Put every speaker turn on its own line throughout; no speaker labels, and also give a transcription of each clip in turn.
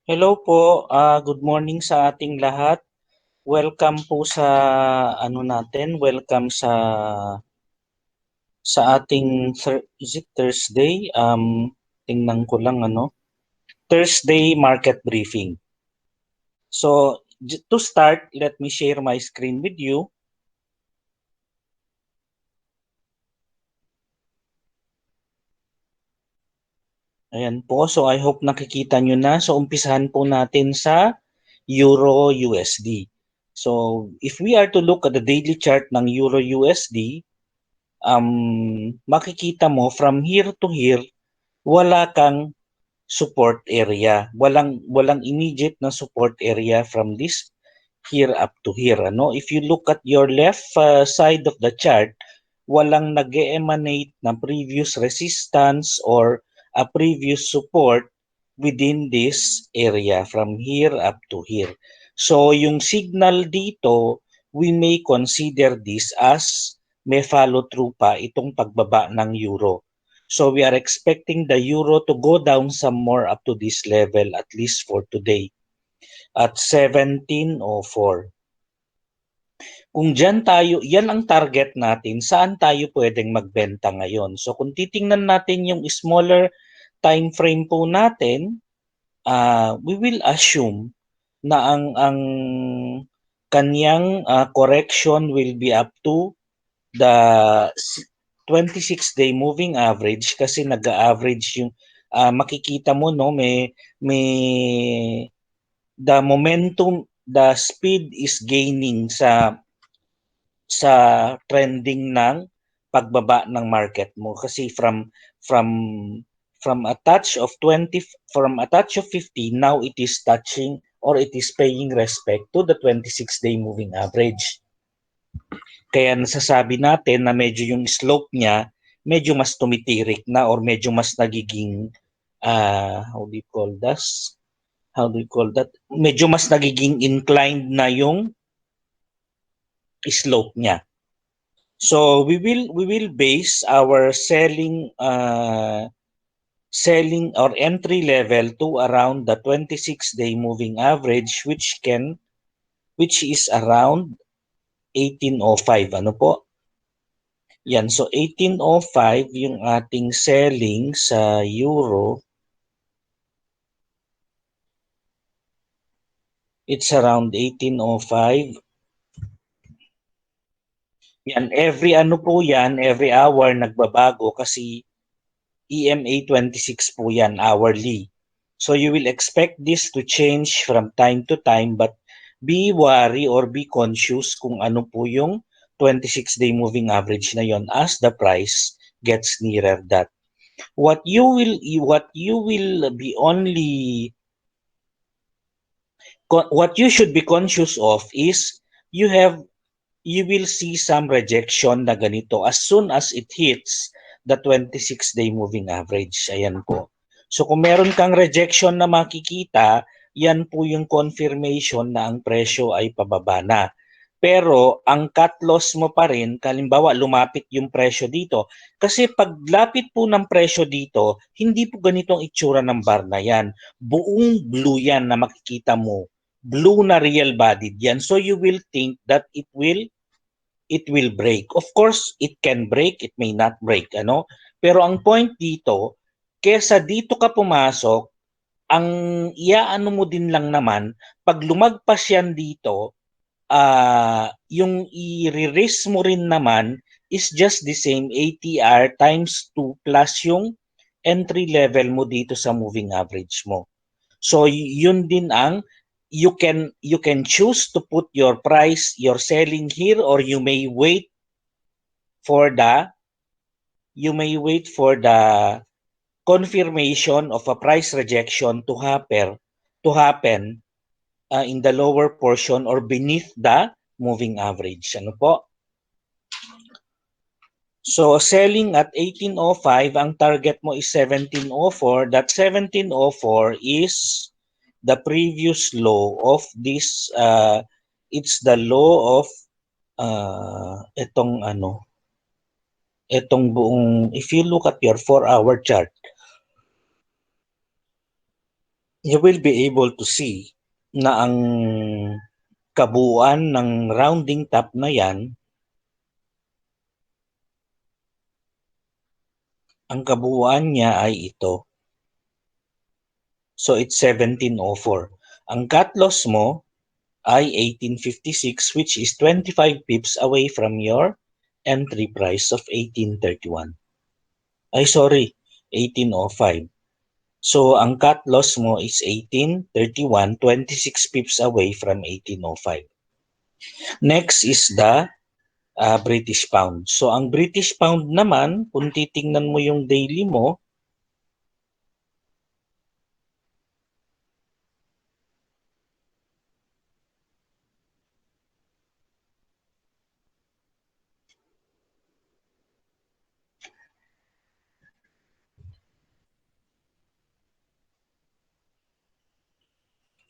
Hello po, good morning sa ating lahat. Welcome po sa welcome sa ating is it Thursday? Tingnan ko lang Thursday market briefing. So, to start, let me share my screen with you. Ayan po, so I hope nakikita nyo na. So, umpisahan po natin sa Euro USD. So, if we are to look at the daily chart ng Euro USD, makikita mo from here to here, wala kang support area. Walang immediate na support area from this here up to here. If you look at your left side of the chart, walang nag-emanate na previous resistance or a previous support within this area from here up to here. So yung signal dito, we may consider this as may follow through pa itong pagbaba ng euro. So we are expecting the euro to go down some more up to this level at least for today at 1704. Kung dyan tayo, yan ang target natin, saan tayo pwedeng magbenta ngayon? So kung titingnan natin yung smaller time frame po natin, we will assume na ang kanyang correction will be up to the 26-day moving average kasi nag-average yung makikita mo may the momentum, the speed is gaining sa trending ng pagbaba ng market mo kasi from from a touch of 20 from a touch of 50, now it is touching or it is paying respect to the 26-day moving average. Kaya nasasabi natin na medyo yung slope niya medyo mas tumitirik na or medyo mas nagiging how do you call this? How do you call that? Medyo mas nagiging inclined na yung slope niya. So we will base our selling or entry level to around the 26-day moving average which is around 1805. Ano po? Yan, so 1805 yung ating selling sa euro. It's around 1805. Yan, every hour nagbabago kasi EMA 26 po yan, hourly. So you will expect this to change from time to time but be wary or be conscious kung ano po yung 26-day moving average na yon as the price gets nearer that. What you will be only what you should be conscious of is you will see some rejection na ganito as soon as it hits the 26-day moving average. Ayan po. So kung meron kang rejection na makikita, yan po yung confirmation na ang presyo ay pababa na. Pero ang cut loss mo pa rin, kalimbawa lumapit yung presyo dito. Kasi pag lapit po ng presyo dito, hindi po ganitong itsura ng bar na yan. Buong blue yan na makikita mo. Blue na real bodied yan. So you will think that it will break. Of course, it can break, it may not break, Pero ang point dito, kesa dito ka pumasok, ang iaano mo din lang naman, pag lumagpas yan dito, yung i-risk mo rin naman is just the same ATR times 2 plus yung entry level mo dito sa moving average mo. So yun din ang you can choose to put your price, your selling here, or for the you may wait for the confirmation of a price rejection to happen in the lower portion or beneath the moving average. Ano po? So selling at 1805, ang target mo is 1704. That 1704 is the previous low of this it's the low of itong buong, if you look at your 4-hour chart, you will be able to see na ang kabuuan ng rounding top na yan, ang kabuuan niya ay ito. So it's 1704. Ang cut loss mo ay 1856, which is 25 pips away from your entry price of 1831. Ay sorry, 1805. So ang cut loss mo is 1831, 26 pips away from 1805. Next is the British Pound. So ang British Pound naman, kung titingnan mo yung daily mo,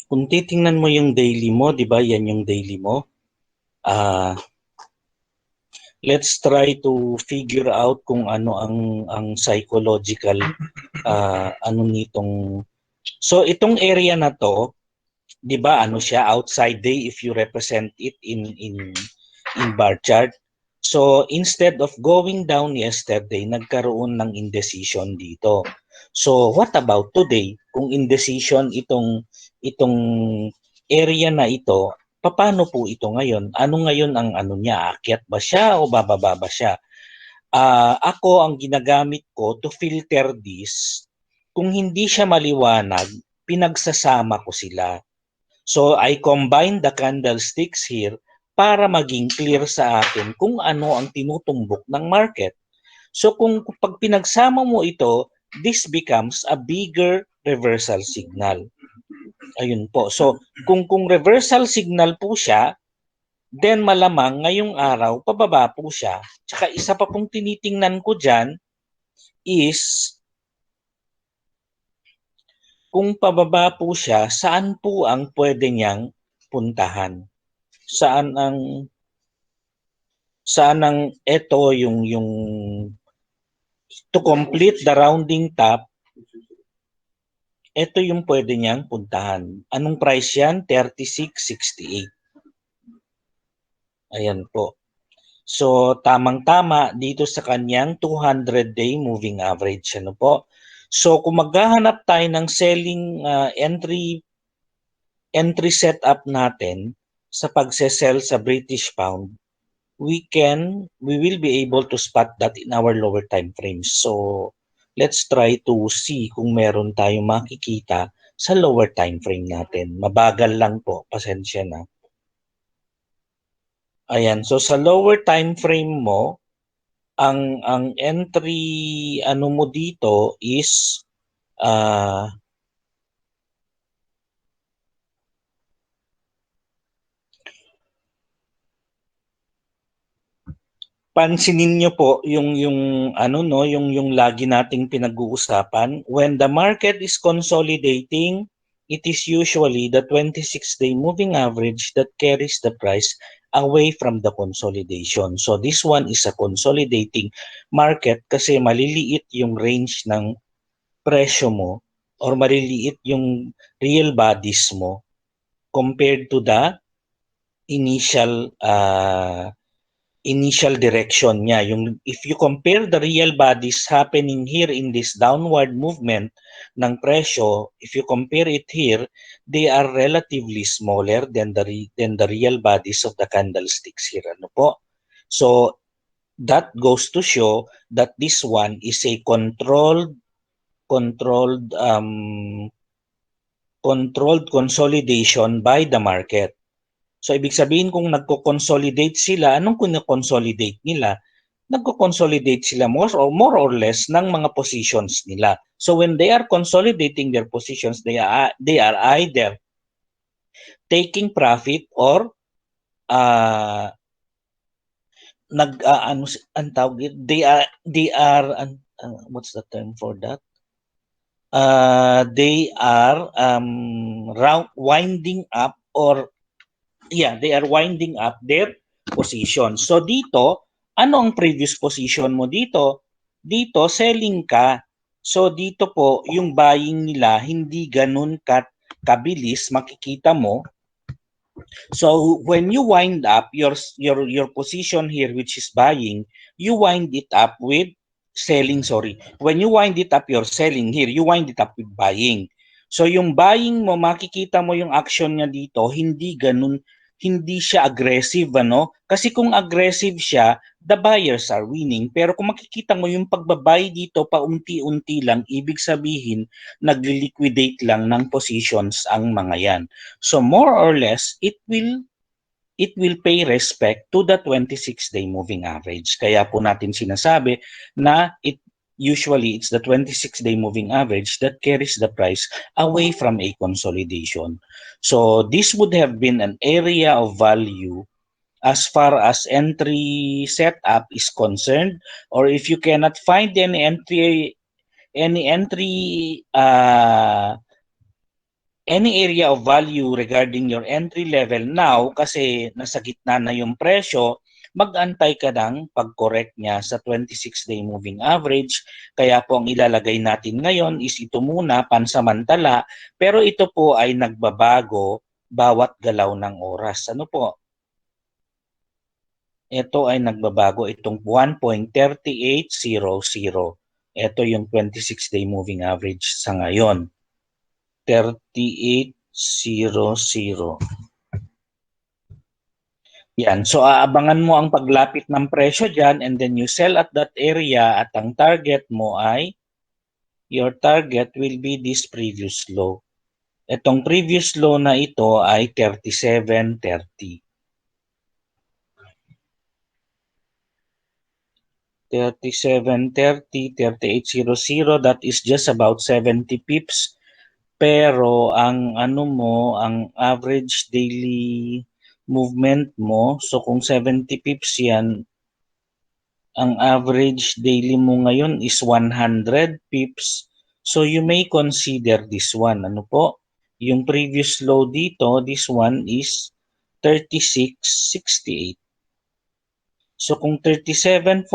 kung titingnan mo yung daily mo, 'di ba? Yan yung daily mo. Let's try to figure out kung ano ang psychological ano nitong. So itong area na to, 'di ba? Ano siya, outside day if you represent it in bar chart. So instead of going down yesterday, nagkaroon ng indecision dito. So what about today? Kung indecision itong area na ito, paano po ito ngayon? Ano ngayon ang ano niya? Aakyat ba siya o bababa ba siya? Ako ang ginagamit ko to filter this. Kung hindi siya maliwanag, pinagsasama ko sila. So I combine the candlesticks here para maging clear sa akin kung ano ang tinutumbok ng market. So kung pag pinagsama mo ito, this becomes a bigger reversal signal. Ayun po. So kung reversal signal po siya, then malamang ngayong araw pababa po siya. Tsaka isa pa pong tinitingnan ko diyan is kung pababa po siya, saan po ang pwede niyang puntahan? Saan ang ito yung to complete the rounding top, ito yung pwede niyang puntahan. Anong price yan? 36.68. Ayan po. So tamang-tama dito sa kanyang 200-day moving average. Ano po? So kung maghahanap tayo ng selling entry setup natin sa pagse-sell sa British pound, we will be able to spot that in our lower time frames. So let's try to see kung meron tayong makikita sa lower time frame natin. Mabagal lang po, pasensya na. Ayan, so sa lower time frame mo, ang entry ano mo dito is uh, pansinin niyo po yung ano no, yung lagi nating pinag-uusapan, when the market is consolidating, it is usually the 26-day moving average that carries the price away from the consolidation. So this one is a consolidating market kasi maliliit yung range ng presyo mo or maliliit yung real bodies mo compared to the initial initial direction niya. Yung if you compare the real bodies happening here in this downward movement ng presyo, if you compare it here, they are relatively smaller than the real bodies of the candlesticks here. Ano po? So that goes to show that this one is a controlled controlled consolidation by the market. So ibig sabihin kung nagko-consolidate sila, anong kino-consolidate nila? Nagko-consolidate sila more or less ng mga positions nila. So when they are consolidating their positions, they are either taking profit or uh, ano ang tawag, they are what's the term for that? They are winding up or they are winding up their position. So dito, ano ang previous position mo dito? Dito, selling ka. So dito po, yung buying nila hindi ganun kabilis, makikita mo. So when you wind up your position here, which is buying, you wind it up with selling, sorry. When you wind it up, you're selling here, you wind it up with buying. So yung buying mo, makikita mo yung action niya dito, hindi siya aggressive, ano? Kasi kung aggressive siya, the buyers are winning. Pero kung makikita mo yung pagbabay dito, paunti-unti lang, ibig sabihin, nagli-liquidate lang ng positions ang mga yan. So more or less, it will pay respect to the 26-day moving average. Kaya po natin sinasabi na usually it's the 26-day moving average that carries the price away from a consolidation. So this would have been an area of value as far as entry setup is concerned, or if you cannot find any area of value regarding your entry level now kasi nasa gitna na yung presyo, mag-antay ka ng pag-correct niya sa 26-day moving average. Kaya po ang ilalagay natin ngayon is ito muna, pansamantala, pero ito po ay nagbabago bawat galaw ng oras. Ano po? Ito ay nagbabago, itong 1.3800. Ito yung 26-day moving average sa ngayon. 3800. Yan. So aabangan mo ang paglapit ng presyo dyan and then you sell at that area at ang target mo ay, your target will be this previous low. Itong previous low na ito ay 37.30. 37.30, 3800, that is just about 70 pips. Pero ang ano mo, ang average daily movement mo, so kung 70 pips yan, ang average daily mo ngayon is 100 pips. So you may consider this one. Ano po? Yung previous low dito, this one is 36.68. So kung 37.44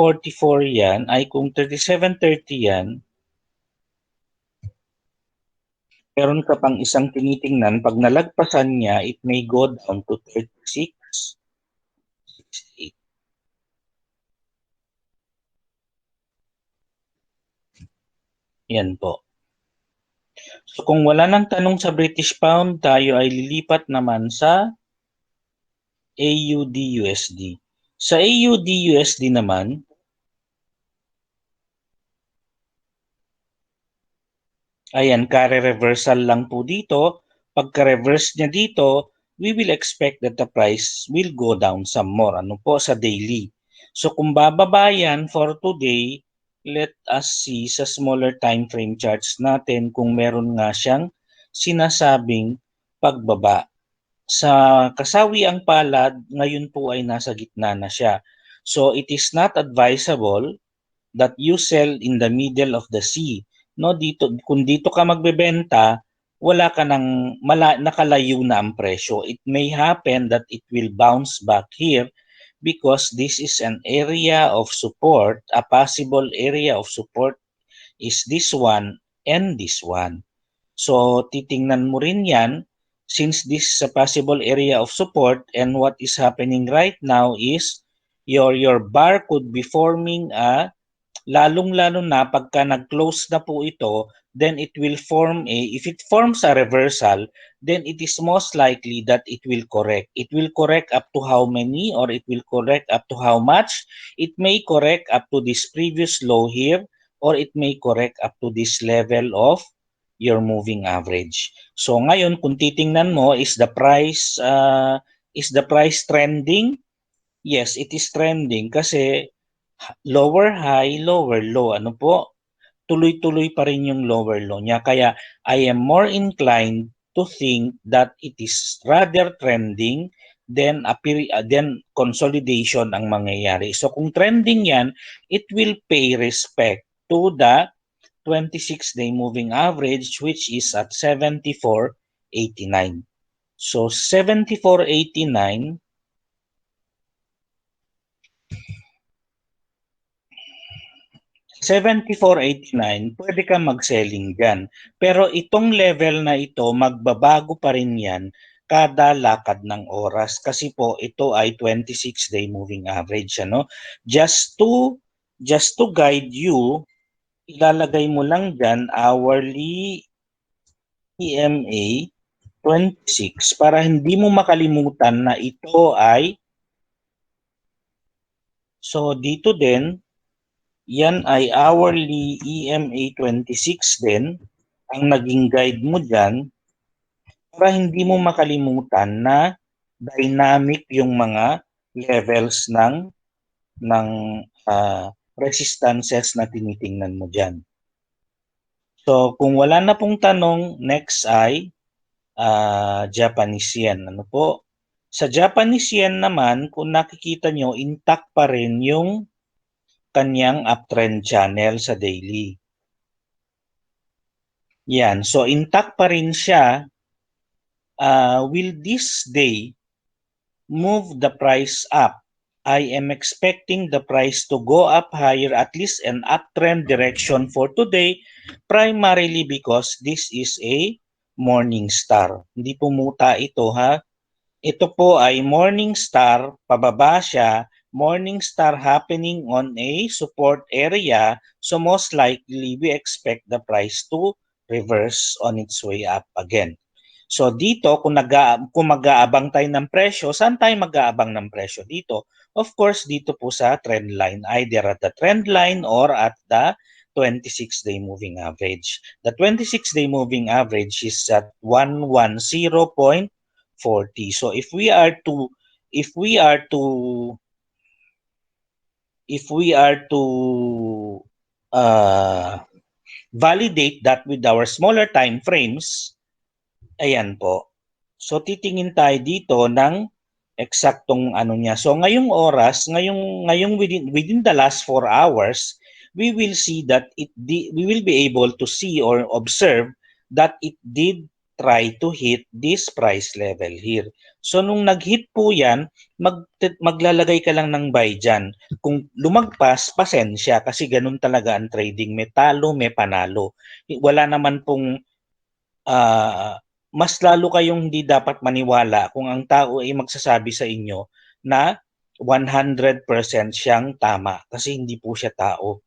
yan, ay kung 37.30 yan, meron ka pang isang tinitingnan, pag nalagpasan niya, it may go down to 36.68. Yan po. So kung wala nang tanong sa British Pound, tayo ay lilipat naman sa AUD-USD. Sa AUD-USD naman, ayan, kare-reversal lang po dito. Pagka-reverse niya dito, we will expect that the price will go down some more. Ano po sa daily? So kung bababa yan for today, let us see sa smaller time frame charts natin kung meron nga siyang sinasabing pagbaba. Sa kasawiang palad, ngayon po ay nasa gitna na siya. So it is not advisable that you sell in the middle of the sea. No, dito kung dito ka magbebenta, wala ka nang nakalayo na ang presyo. It may happen that it will bounce back here because this is an area of support. A possible area of support is this one and this one. So titingnan mo rin yan since this is a possible area of support, and what is happening right now is your bar could be forming a, lalong-lalo na pagka nag-close na po ito, then it will form if it forms a reversal, then it is most likely that it will correct. It will correct up to how many, or it will correct up to how much? It may correct up to this previous low here, or it may correct up to this level of your moving average. So ngayon, kung titingnan mo, is the price trending? Yes, it is trending kasi lower high, lower low. Ano po? Tuloy-tuloy pa rin yung lower low niya. Kaya I am more inclined to think that it is rather trending then consolidation ang mangyayari. So kung trending yan, it will pay respect to the 26-day moving average, which is at 74.89. So 74.89, 74.89, pwede ka mag-selling dyan. Pero itong level na ito, magbabago pa rin yan kada lakad ng oras. Kasi po, ito ay 26-day moving average. Ano? Just to guide you, ilalagay mo lang dyan hourly EMA 26 para hindi mo makalimutan na ito ay, so dito din, yan ay hourly EMA 26 din ang naging guide mo dyan para hindi mo makalimutan na dynamic yung mga levels ng resistances na tinitingnan mo dyan. So kung wala na pong tanong, next ay Japanese yen. Ano po? Sa Japanese yen naman, kung nakikita nyo, intact pa rin yung kanyang uptrend channel sa daily. Yan. So intact pa rin siya. Will this day move the price up? I am expecting the price to go up higher, at least an uptrend direction for today, primarily because this is a morning star. Hindi pumuta ito ha. Ito po ay morning star, pababa siya, morning star happening on a support area, so most likely we expect the price to reverse on its way up again. So dito, kung mag-aabang tayo ng presyo, saan tayo mag-aabang ng presyo dito? Of course, dito po sa trend line, either at the trend line or at the 26-day moving average. The 26-day moving average is at 110.40. So if we are to if we are to validate that with our smaller time frames, ayan po. So titingin tayo dito ng eksaktong ano niya. So ngayong oras, ngayong within the last 4 hours, we will see that we will be able to see or observe that it did try to hit this price level here. So nung nag-hit po yan, maglalagay ka lang ng buy dyan. Kung lumagpas, pasensya kasi ganun talaga ang trading. May talo, may panalo. Wala naman pong mas lalo kayong hindi dapat maniwala kung ang tao ay magsasabi sa inyo na 100% siyang tama kasi hindi po siya tao.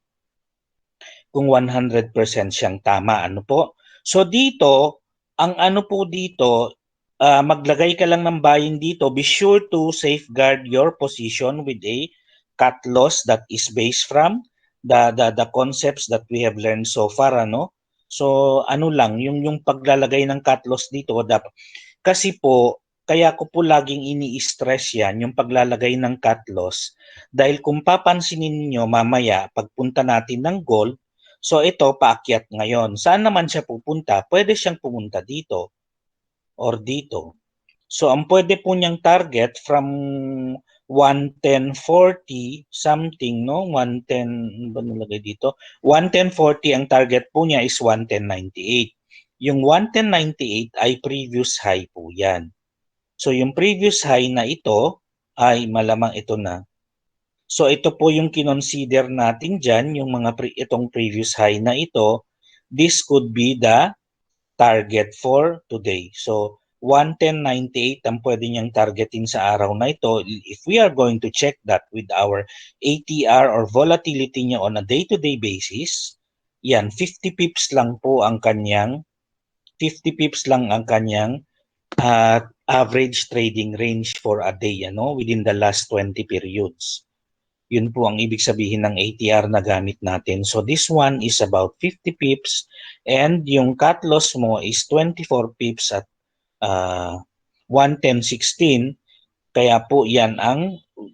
Kung 100% siyang tama, ano po? So dito, ang ano po dito, maglagay ka lang ng buying dito. Be sure to safeguard your position with a cut loss that is based from the concepts that we have learned so far, ano? So ano lang, yung paglalagay ng cut loss dito dapat kasi po kaya ko po laging ini-stress yan, yung paglalagay ng cut loss. Dahil kung papansinin niyo mamaya, pagpunta natin ng gold, so ito paakyat ngayon. Saan naman siya pupunta? Pwede siyang pumunta dito or dito. So ang pwede po niyang target from 110.40 something, no? 110, ba nilagay dito? 110.40 ang target po niya is 110.98. Yung 110.98 ay previous high po yan. So yung previous high na ito ay malamang ito na. So ito po yung kinonsider natin dyan, yung mga itong previous high na ito, this could be the target for today. So 110.98 ang pwede niyang targetin sa araw na ito. If we are going to check that with our ATR or volatility niya on a day-to-day basis, yan, 50 pips lang po ang kanyang 50 pips lang ang kanyang average trading range for a day, ano, within the last 20 periods. Yun po ang ibig sabihin ng ATR na gamit natin. So this one is about 50 pips and yung cut loss mo is 24 pips at 110.16. Kaya po yan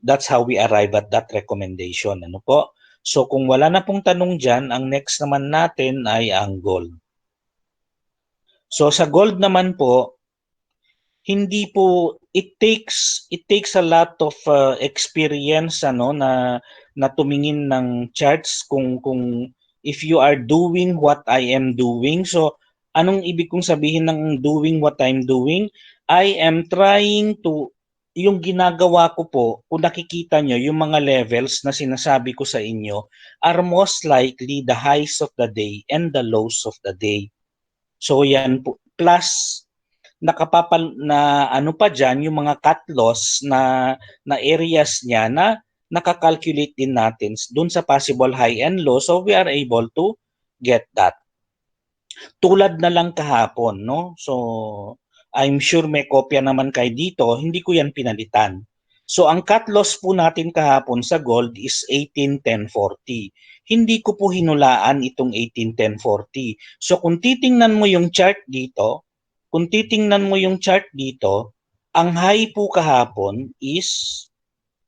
that's how we arrive at that recommendation. Ano po? So kung wala na pong tanong dyan, ang next naman natin ay ang gold. So sa gold naman po, hindi po it takes a lot of experience na tumingin ng charts kung if you are doing what I am doing. So anong ibig kong sabihin ng doing what I'm doing? I am trying to yung ginagawa ko po, kung nakikita nyo, yung mga levels na sinasabi ko sa inyo are most likely the highs of the day and the lows of the day. So yan po. Plus, nakapapal na ano pa diyan yung mga cut loss na areas niya na nakakalculate din natin dun sa possible high and low, so we are able to get that. Tulad na lang kahapon, no? So I'm sure may kopya naman kayo dito, hindi ko yan pinalitan. So ang cut loss po natin kahapon sa gold is 18.1040. Hindi ko po hinulaan itong 18.1040. So kung titingnan mo yung chart dito, ang high po kahapon is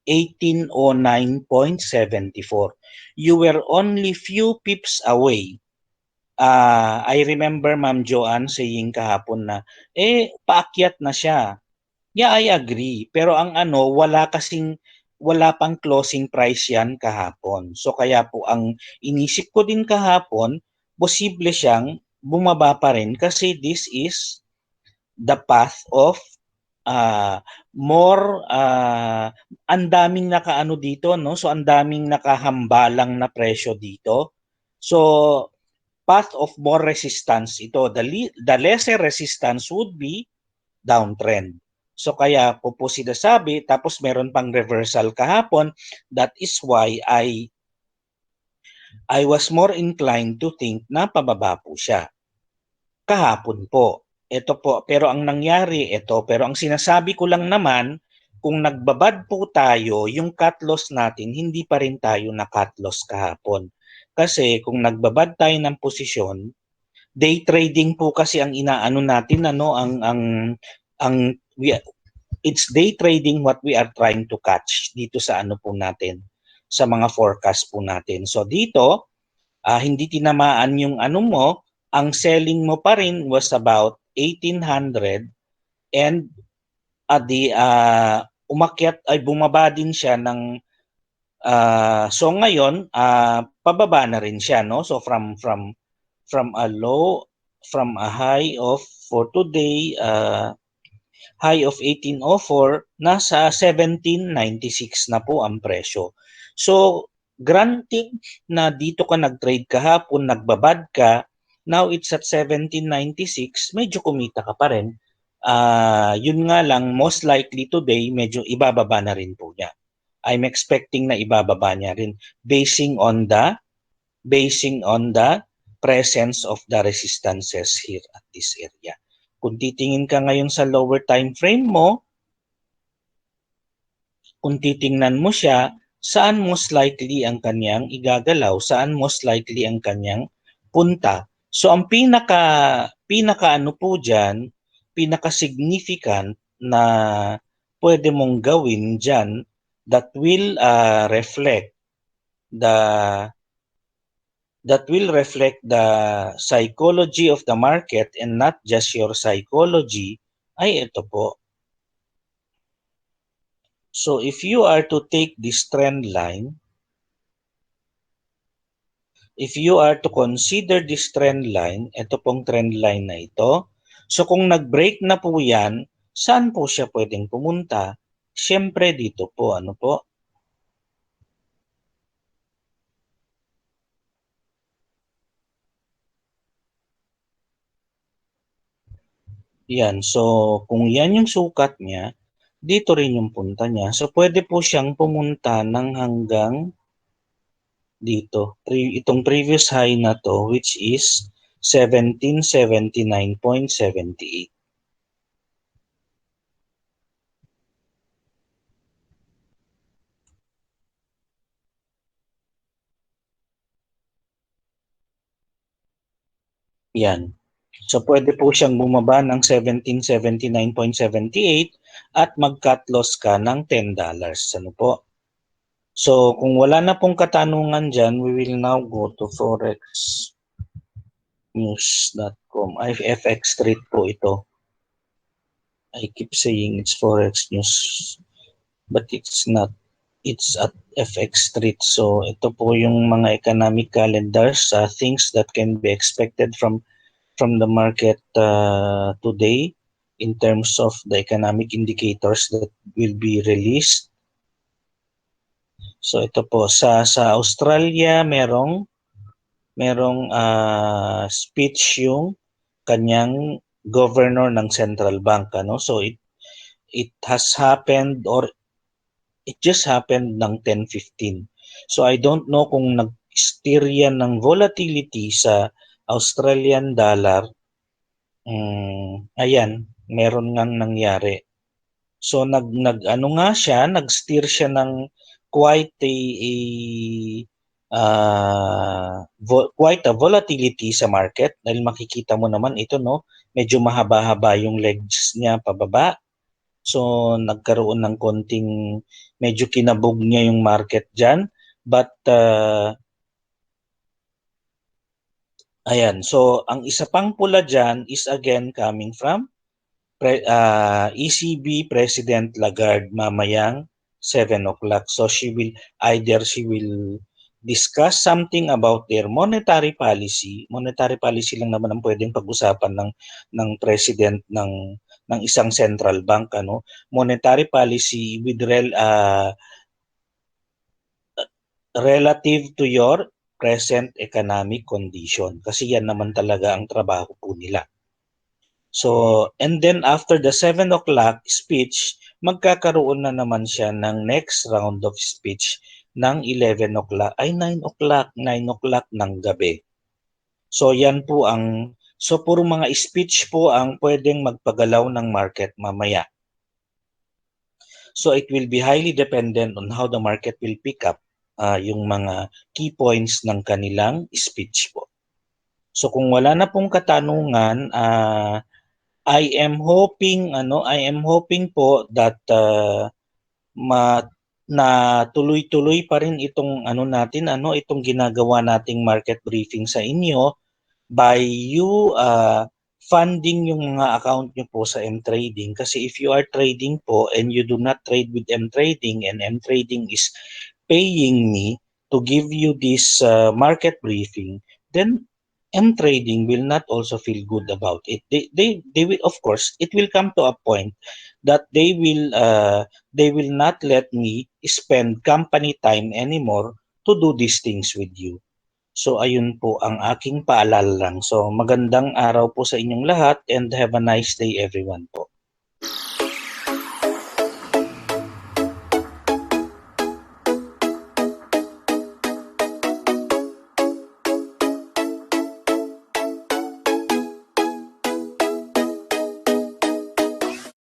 1809.74. You were only few pips away. I remember Ma'am Joanne saying kahapon na, paakyat na siya. Yeah, I agree. Pero ang ano, wala pang closing price yan kahapon. So kaya po ang inisip ko din kahapon, posible siyang bumaba pa rin kasi this is the path of more ang daming nakaano dito, no? So ang daming nakahambalang na presyo dito. So path of more resistance ito. The lesser resistance would be downtrend. So kaya po sinasabi, tapos meron pang reversal kahapon. That is why I was more inclined to think na pababa po siya. Kahapon po. Ito po, pero ang nangyari ito, pero ang sinasabi ko lang naman, kung nagbabad po tayo, yung cut loss natin, hindi pa rin tayo na cut loss kahapon. Kasi kung nagbabad tayo ng posisyon, day trading po kasi ang inaano natin, ano, ang it's day trading what we are trying to catch dito sa ano po natin, sa mga forecast po natin. So dito, hindi tinamaan yung ano mo, ang selling mo pa rin was about 1800 and umakyat ay bumaba din siya ng so ngayon pababa na rin siya, no? So from a low, from a high of for today high of 1804, nasa 1796 na po ang presyo. So granting na dito ka nag-trade kahapon, nagbabad ka, now it's at 1796, medyo kumita ka pa rin. Yun nga lang, most likely today, medyo ibababa na rin po niya. I'm expecting na ibababa niya rin basing on the presence of the resistances here at this area. Kung titingin ka ngayon sa lower time frame mo, kung titingnan mo siya, saan most likely ang kanyang igagalaw, saan most likely ang kanyang punta. So ang pinaka ano po diyan, pinaka significant na pwede mong gawin diyan that will reflect the psychology of the market and not just your psychology, ay ito po. So if you are to take this trend line, if you are to consider this trend line, ito pong trend line na ito, so kung nag-break na po yan, saan po siya pwedeng pumunta? Siyempre dito po, ano po? Yan, so kung yan yung sukat niya, dito rin yung punta niya. So pwede po siyang pumunta ng hanggang dito. Itong previous high na to, which is 1779.78. Yan. So pwede po siyang bumaba ng 1779.78 at mag-cut loss ka ng $10. Ano po? So kung wala na pong katanungan dyan, we will now go to forexnews.com. FX Street po ito. I keep saying it's Forex News, but it's not. It's at FX Street. So ito po yung mga economic calendars, things that can be expected from the market today. in terms of the economic indicators that will be released. So ito po sa Australia merong speech yung kanyang governor ng central bank, ano. So it has happened, or it just happened ng 10:15. So I don't know kung nag-steer yan ng volatility sa Australian dollar. Ayan, meron ngang nangyari. So nag-ano nga siya, nag-steer siya ng quite quite a volatility sa market, dahil makikita mo naman ito, no, medyo mahaba-haba yung legs niya pababa. So nagkaroon ng konting, medyo kinabog niya yung market diyan, but ayan, so ang isa pang pula diyan is again coming from ECB President Lagarde mamayang 7 o'clock. So she will discuss something about their monetary policy. Monetary policy lang naman ang pwedeng pag-usapan ng president ng isang central bank, ano. Monetary policy with relative to your present economic condition, kasi yan naman talaga ang trabaho po nila. So, and then after the 7 o'clock speech, magkakaroon na naman siya ng next round of speech ng 11 o'clock, ay 9 o'clock ng gabi. So, yan po so puro mga speech po ang pwedeng magpagalaw ng market mamaya. So, it will be highly dependent on how the market will pick up yung mga key points ng kanilang speech po. So, kung wala na pong katanungan, I am hoping po that na tuloy-tuloy pa rin itong itong ginagawa nating market briefing sa inyo, by you funding yung mga account nyo po sa M-Trading. Kasi if you are trading po and you do not trade with M-Trading, and M-Trading is paying me to give you this market briefing, then M-Trading will not also feel good about it. They will, of course, it will come to a point that they will not let me spend company time anymore to do these things with you. So ayun po ang aking paalala lang. So magandang araw po sa inyong lahat, and have a nice day everyone po.